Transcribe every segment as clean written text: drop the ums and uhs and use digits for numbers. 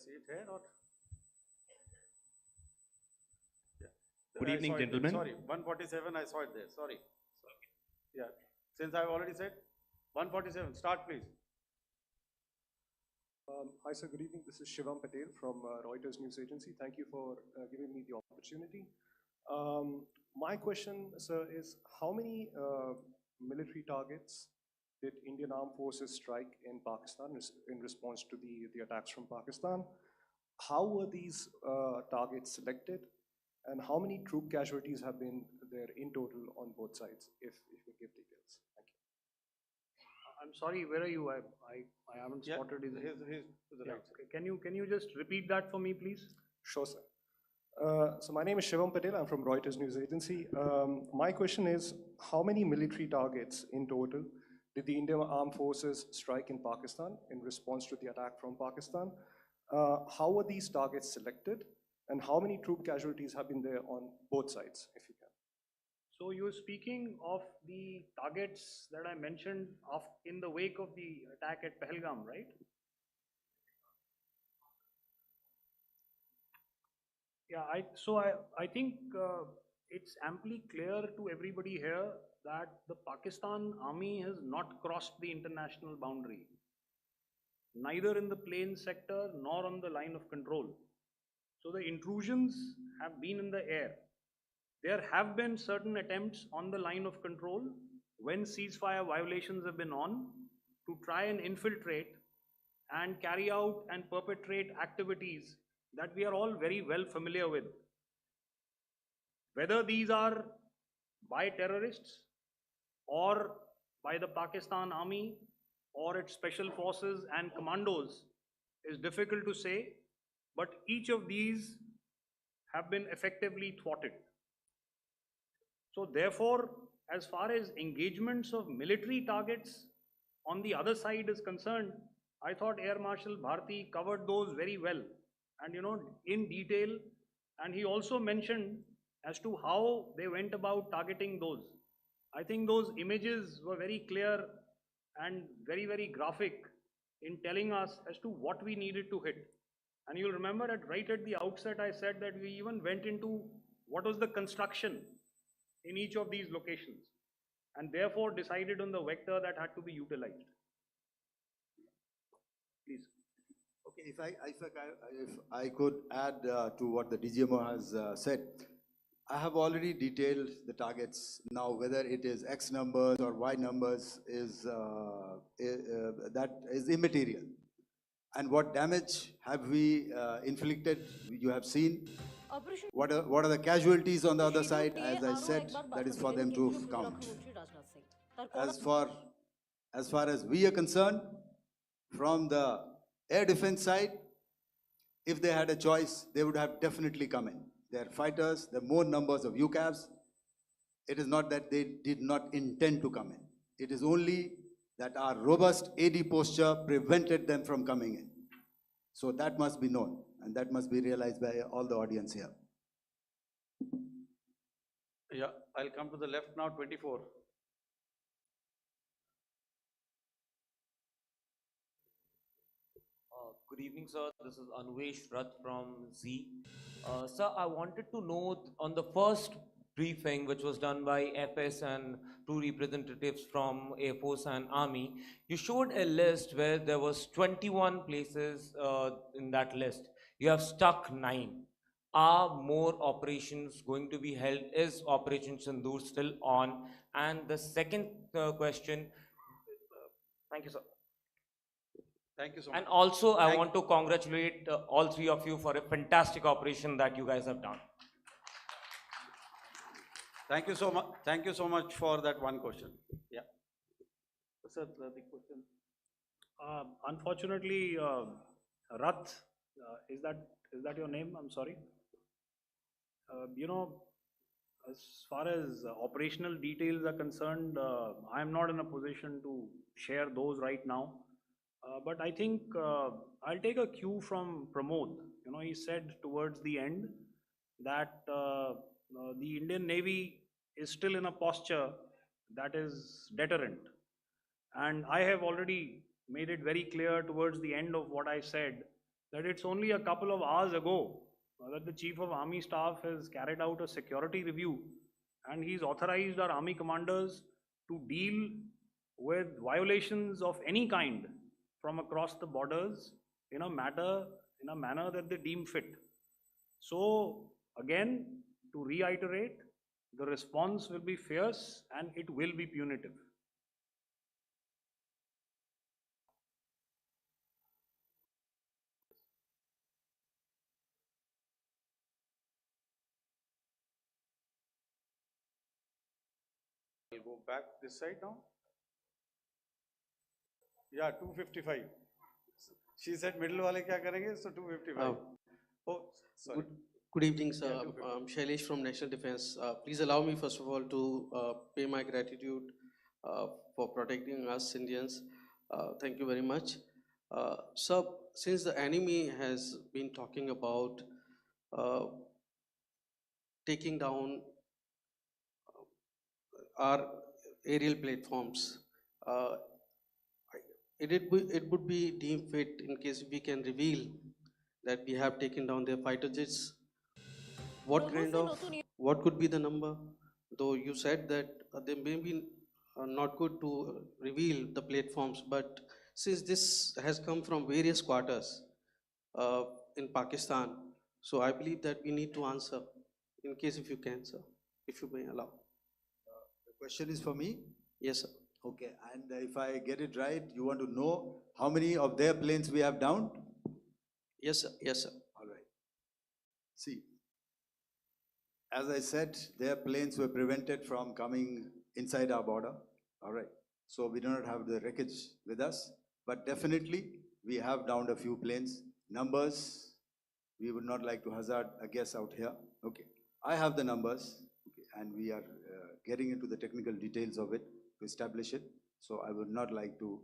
see it here or? Yeah. Good evening, there. gentlemen. Sorry, 147, I saw it there, sorry. Yeah, since I've already said, 147, start please. Hi, sir. Good evening. This is Shivam Patel from Reuters News Agency. Thank you for giving me the opportunity. My question, sir, is how many military targets did Indian Armed Forces strike in Pakistan in response to the attacks from Pakistan? How were these targets selected? And how many troop casualties have been there in total on both sides, if you could give details? Thank you. I'm sorry, where are you? I haven't spotted his. He's to the right. Can you just repeat that for me, please? Sure, sir. So my name is Shivam Patel. I'm from Reuters News Agency. My question is, how many military targets in total did the Indian Armed Forces strike in Pakistan in response to the attack from Pakistan? How were these targets selected? And how many troop casualties have been there on both sides, if you can? So you're speaking of the targets that I mentioned in the wake of the attack at Pahalgam, right? Yeah, I think it's amply clear to everybody here that the Pakistan army has not crossed the international boundary, neither in the plain sector nor on the line of control. So the intrusions have been in the air. There have been certain attempts on the line of control when ceasefire violations have been on to try and infiltrate and carry out and perpetrate activities that we are all very well familiar with. Whether these are by terrorists or by the Pakistan army or its special forces and commandos is difficult to say, but each of these have been effectively thwarted. So therefore, as far as engagements of military targets on the other side is concerned, I thought Air Marshal Bharti covered those very well and in detail, and he also mentioned as to how they went about targeting those. I think those images were very clear and very, very graphic in telling us as to what we needed to hit. And you'll remember right at the outset, I said that we even went into what was the construction in each of these locations, and therefore decided on the vector that had to be utilized. Please. Okay, if I could add to what the DGMO has said, I have already detailed the targets. Now, whether it is X numbers or Y numbers that is immaterial. And what damage have we inflicted? You have seen. What are the casualties on the other side? As I said, that is for them to count. As far as we are concerned, from the air defense side, if they had a choice, they would have definitely come in. They are fighters, there are more numbers of UCAVs. It is not that they did not intend to come in. It is only that our robust AD posture prevented them from coming in. So that must be known, and that must be realized by all the audience here. Yeah, I'll come to the left now, 24. Good evening, sir. This is Anvesh Rath from Z. Sir, I wanted to know on the first briefing, which was done by FS and two representatives from Air Force and Army, you showed a list where there was 21 places in that list. You have stuck 9. Are more operations going to be held? Is Operation Sindoor still on? And the second question, thank you, sir. Thank you so much. And also, I want to congratulate all three of you for a fantastic operation that you guys have done. Thank you so much. Thank you so much for that one question. Yeah. Sir, the question. Unfortunately, Rath, is that your name? I'm sorry. As far as operational details are concerned, I am not in a position to share those right now. But I think I'll take a cue from Pramod. He said towards the end that the Indian Navy is still in a posture that is deterrent. And I have already made it very clear towards the end of what I said that it's only a couple of hours ago that the Chief of Army Staff has carried out a security review and he's authorized our army commanders to deal with violations of any kind from across the borders in a manner that they deem fit. So again, to reiterate, the response will be fierce and it will be punitive. I'll go back this side now. Yeah, 255. She said middle wale kya karenge, so 255. Oh, sorry. Good evening, sir. Yeah, 255. I'm Shailesh from National Defense. Please allow me, first of all, to pay my gratitude for protecting us Indians. Thank you very much. Sir, since the enemy has been talking about taking down our aerial platforms, it would be deemed fit in case we can reveal that we have taken down their fighter jets. What could be the number? Though you said that they may be not good to reveal the platforms, but since this has come from various quarters in Pakistan, so I believe that we need to answer, in case if you can, sir, if you may allow. The question is for me? Yes, sir. Okay, and if I get it right, you want to know how many of their planes we have downed? Yes, sir. Yes, sir. All right. See, as I said, their planes were prevented from coming inside our border. All right. So we do not have the wreckage with us, but definitely we have downed a few planes. Numbers, we would not like to hazard a guess out here. Okay. I have the numbers, okay, and we are getting into the technical details of it to establish it. So I would not like to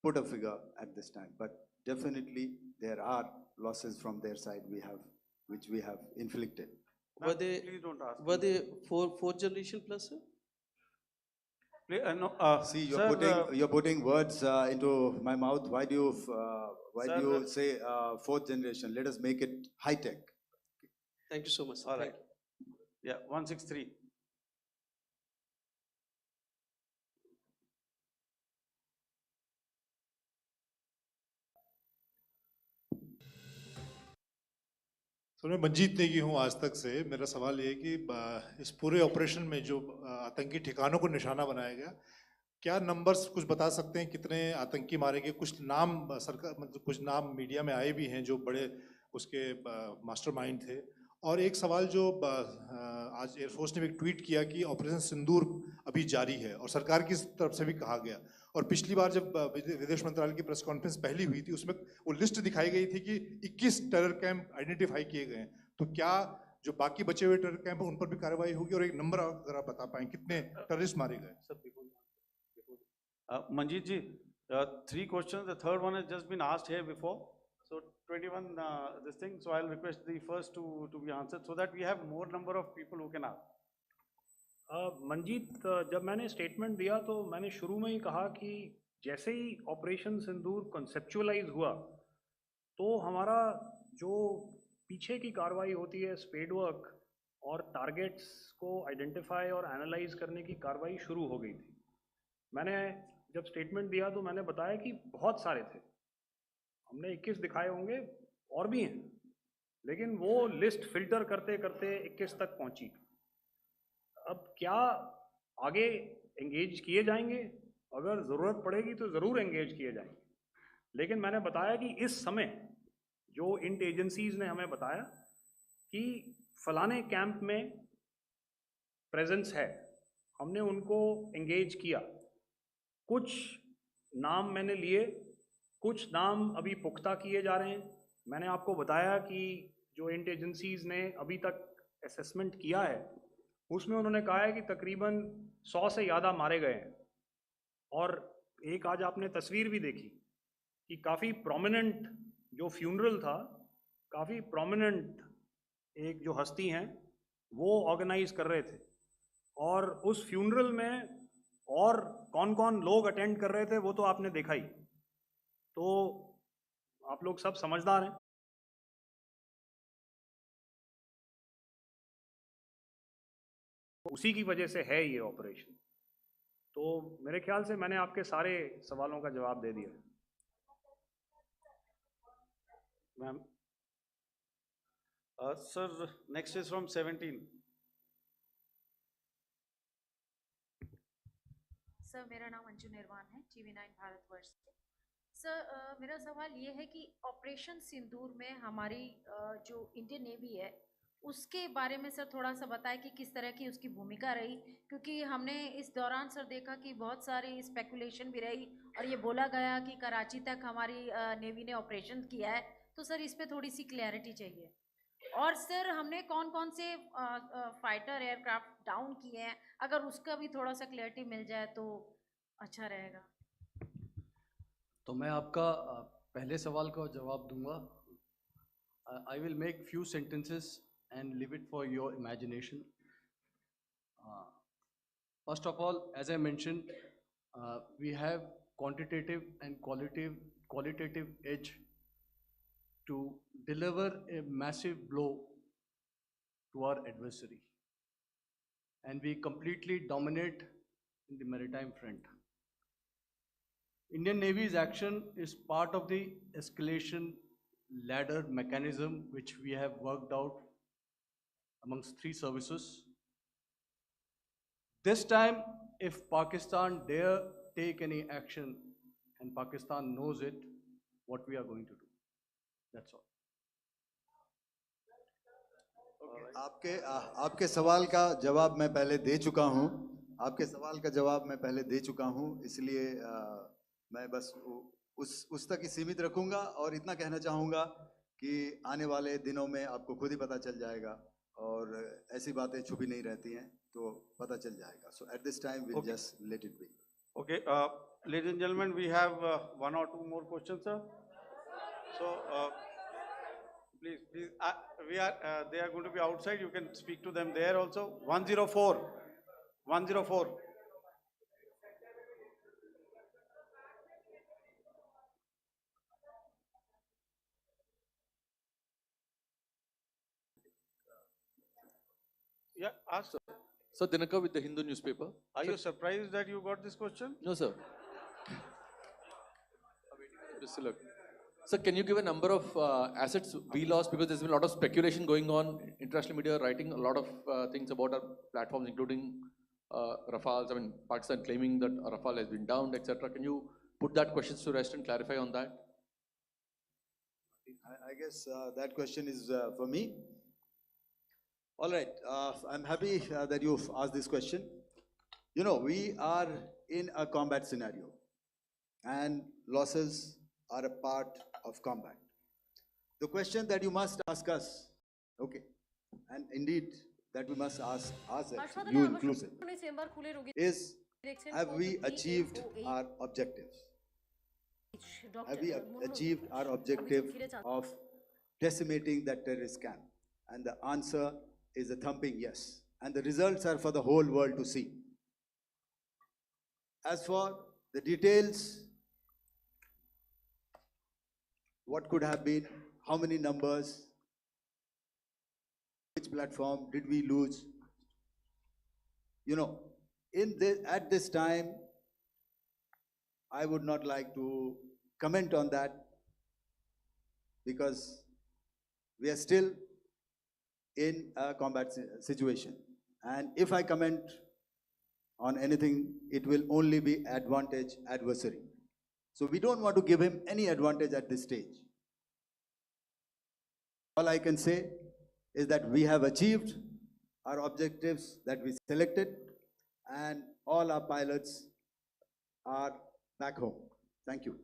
put a figure at this time, but definitely there are losses from their side which we have inflicted. Were they, Please don't ask. were they fourth generation plus, sir? No, See, sir, you're putting words into my mouth. Why do Sir, you say fourth generation? Let us make it high tech. Thank you so much, sir. all Thank right. Yeah, 163. तो मैं मंजीत नेगी हूँ आज तक से। मेरा सवाल ये है कि इस पूरे ऑपरेशन में जो आतंकी ठिकानों को निशाना बनाया गया, क्या नंबर्स कुछ बता सकते हैं कितने आतंकी मारे गए? कुछ नाम सरकार, मतलब कुछ नाम मीडिया में आए भी हैं जो बड़े उसके मास्टरमाइंड थे। और एक सवाल जो आज एयरफोर्स ने भी एक ट्वीट किया कि ऑपरेशन सिंदूर अभी जारी है और सरकार की तरफ से भी कहा गया। और पिछली बार जब विदेश मंत्रालय की प्रेस कॉन्फ्रेंस पहली हुई थी, उसमें वो लिस्ट दिखाई गई थी कि 21 टेरर कैंप आइडेंटिफाई किए गए हैं। तो क्या जो बाकी बचे हुए टेरर कैंप हैं उन पर भी कार्रवाई होगी? और एक नंबर अगर आप बता पाएं कितने टेररिस्ट मारे गए? Manjeet ji, 3 questions. The third one has just been asked here before. So 21, this thing. So I'll request the first two to be answered so that we have more number of people who can ask. Manjeet, जब मैंने statement दिया तो मैंने शुरू में ही कहा कि जैसे ही ऑपरेशन सिंदूर कॉन्सेप्चुअलाइज हुआ तो हमारा जो पीछे की कार्रवाई होती है, स्पेड वर्क और टारगेट्स को आइडेंटिफाई और एनालाइज करने की कार्रवाई शुरू हो गई थी। मैंने जब स्टेटमेंट दिया तो मैंने बताया कि बहुत सारे थे, हमने 21 दिखाए होंगे और भी हैं, लेकिन वो लिस्ट फिल्टर करते करते 21 तक पहुंची। अब क्या आगे एंगेज किए जाएंगे? अगर ज़रूरत पड़ेगी तो ज़रूर एंगेज किए जाएंगे, लेकिन मैंने बताया कि इस समय जो इंट एजेंसीज ने हमें बताया कि फलाने कैंप में प्रेजेंस है, हमने उनको एंगेज किया। कुछ नाम मैंने लिए, कुछ नाम अभी पुख्ता किए जा रहे हैं। मैंने आपको बताया कि जो इंट एजेंसीज ने अभी तक असेसमेंट किया है उसमें उन्होंने कहा है कि तकरीबन 100 से ज़्यादा मारे गए हैं। और एक आज आपने तस्वीर भी देखी कि काफ़ी प्रोमिनेंट जो फ्यूनरल था, काफ़ी प्रोमिनेंट एक जो हस्ती हैं वो ऑर्गेनाइज कर रहे थे, और उस फ्यूनरल में और कौन कौन लोग अटेंड कर रहे थे वो तो आपने देखा ही। तो आप लोग सब समझदार हैं। उसी की वजह से है ये ऑपरेशन। तो मेरे ख्याल से मैंने आपके सारे सवालों का जवाब दे दिया। Ma'am. Sir, next is from 17. Sir मेरा नाम अंजू निर्वाण है, TV9 भारतवर्ष से। सर मेरा सवाल ये है कि ऑपरेशन सिंदूर में हमारी जो इंडियन नेवी है उसके बारे में सर थोड़ा सा बताएं कि किस तरह की उसकी भूमिका रही, क्योंकि हमने इस दौरान सर देखा कि बहुत सारी स्पेकुलेशन भी रही और ये बोला गया कि कराची तक हमारी नेवी ने ऑपरेशन किया है। तो सर इस पे थोड़ी सी क्लैरिटी चाहिए। और सर हमने कौन कौन से फाइटर एयरक्राफ्ट डाउन किए हैं, अगर उसका भी थोड़ा सा क्लैरिटी मिल जाए तो अच्छा रहेगा। तो मैं आपका पहले सवाल का जवाब दूंगा। I will make few sentences and leave it for your imagination. First of all, as I mentioned, we have quantitative and qualitative edge to deliver a massive blow to our adversary, and we completely dominate in the maritime front. Indian Navy's action is part of the escalation ladder mechanism which we have worked out amongst 3 services. This time, if Pakistan dare take any action, and Pakistan knows it, what we are going to do. That's all. आपके सवाल का जवाब मैं पहले दे चुका हूं। आपके सवाल का जवाब मैं पहले दे चुका हूं, इसलिए मैं बस उस तक ही सीमित रखूंगा और इतना कहना चाहूंगा कि आने वाले दिनों में आपको खुद ही पता चल जाएगा और ऐसी बातें छुपी नहीं रहती हैं, तो पता चल जाएगा। So at this time we'll just let it be. Okay, ladies and gentlemen, we have 1 or 2 more questions, sir. So, please, they are going to be outside. You can speak to them there also. 104, 104. Yeah, ask, sir. Sir, Dinakar with the Hindu newspaper. Are you surprised that you got this question? No, sir. Sir, can you give a number of assets we lost, because there's been a lot of speculation going on, international media writing a lot of things about our platforms, including Rafales. I mean, Pakistan claiming that Rafale has been downed, etc. Can you put that question to rest and clarify on that? I guess that question is for me. All right, I'm happy that you've asked this question. You know, we are in a combat scenario, and losses are a part of combat. The question that you must ask us, okay, and indeed that we must ask ourselves, you inclusive, is, have we achieved our objectives? Have we achieved our objective of decimating that terrorist camp? And the answer is a thumping yes. And the results are for the whole world to see. As for the details, what could have been, how many numbers, which platform did we lose? You know, at this time, I would not like to comment on that, because we are still in a combat situation. And if I comment on anything, it will only be advantage adversary. So we don't want to give him any advantage at this stage. All I can say is that we have achieved our objectives that we selected, and all our pilots are back home. Thank you.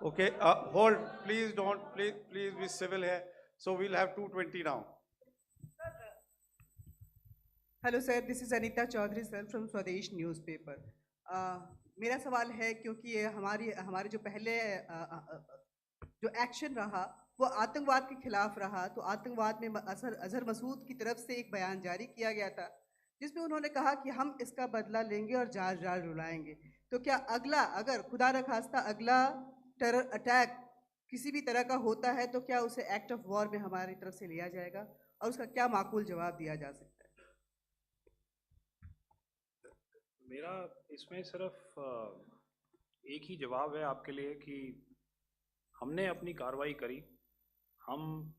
Okay, hold, please don't, please be civil here. So we'll have 220 now. Hello sir, this is Anita Chaudhary sir from Swadesh newspaper. मेरा सवाल है, क्योंकि ये हमारे जो पहले जो action रहा वो आतंकवाद के खिलाफ रहा, तो आतंकवाद में अजहर मसूद की तरफ से एक बयान जारी किया गया था जिसमें उन्होंने कहा कि हम इसका बदला लेंगे और जाल रुलाएंगे। तो क्या अगला, अगर खुदा न खास्ता अगला टेरर अटैक किसी भी तरह का होता है, तो क्या उसे एक्ट ऑफ वॉर में हमारी तरफ से लिया जाएगा और उसका क्या माकूल जवाब दिया जा सकता है? मेरा इसमें सिर्फ एक ही जवाब है आपके लिए कि हमने अपनी कार्रवाई करी। हम